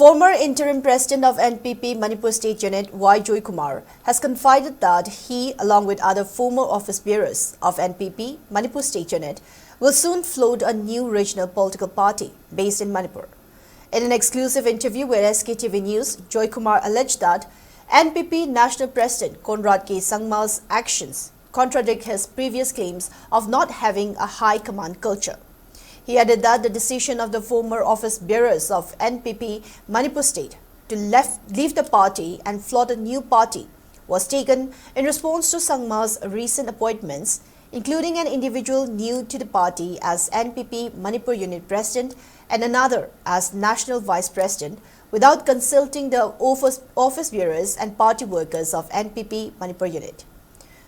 Former interim president of NPP Manipur State Unit Joykumar has confided that he, along with other former office bearers of NPP Manipur State Unit, will soon float a new regional political party based in Manipur. In an exclusive interview with SKTV News, Joykumar alleged that NPP National President Conrad K. Sangma's actions contradict his previous claims of not having a high command culture. He added that the decision of the former office bearers of NPP Manipur State to leave the party and float a new party was taken in response to Sangma's recent appointments, including an individual new to the party as NPP Manipur Unit President and another as National Vice President, without consulting the office bearers and party workers of NPP Manipur Unit.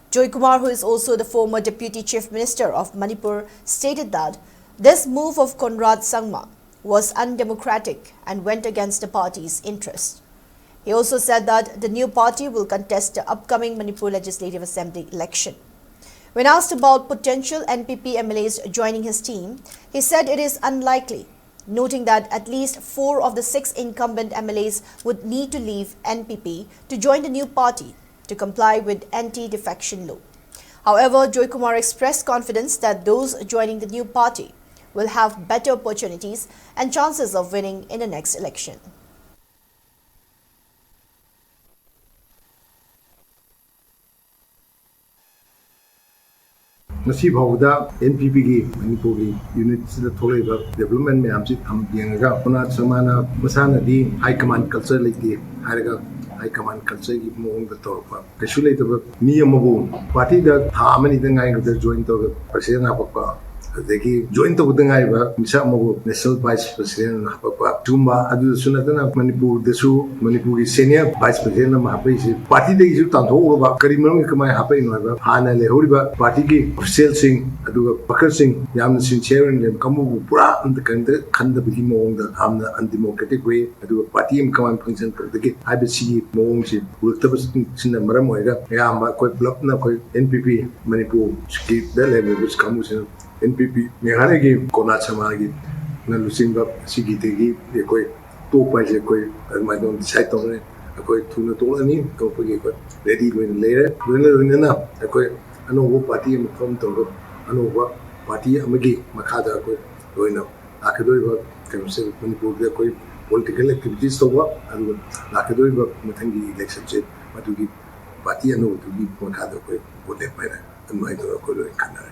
Joykumar, who is also the former Deputy Chief Minister of Manipur, stated that this move of Conrad Sangma was undemocratic and went against the party's interests. He also said that the new party will contest the upcoming Manipur Legislative Assembly election. When asked about potential NPP MLAs joining his team, he said it is unlikely, noting that at least 4 of the 6 incumbent MLAs would need to leave NPP to join the new party to comply with anti-defection law. However, Joykumar expressed confidence that those joining the new party will have better opportunities and chances of winning in the next election. Nasi bhauda NPP ki Manipuri unit sida tholeiba development me amchi tham yenga Conrad Sangma masana di high command culture leki haraga high command culture ki moong da torpa kasu leitaba mi amabu party da tha amani da ngai ga join to president apakpa adegi join to da ngai ba misa amabu national vice president apakpa tumba adu sunatana Manipur desu Manipur ki senior vice president ma hapai si party da isu tan tho ba karimam ki kamai hapai no ba hana le horiba party ki official sing aduga pakar sing yamna sincere and kamu pura and the khanda bi moong da amna undemocratic way aduga party am kaman function dagi ibc moong si ultaba sin maram hoiga yamba koi block na koi NPP Manipur ki da level which kamu sin NPP Meghale ki Conrad Sangma ki na lusinga sigi tegi ye koi to pa je koi ma don decide to ne koi thuna to ani ko pagi ko ready when later when na koi ano party am from to ano party amagi makhada koi loina akadoi ba kamse Manipur de koi political activities to ba adu akadoi ba mathangi election che matugi party ano to gi makhada koi vote pa na mai to ko lo kana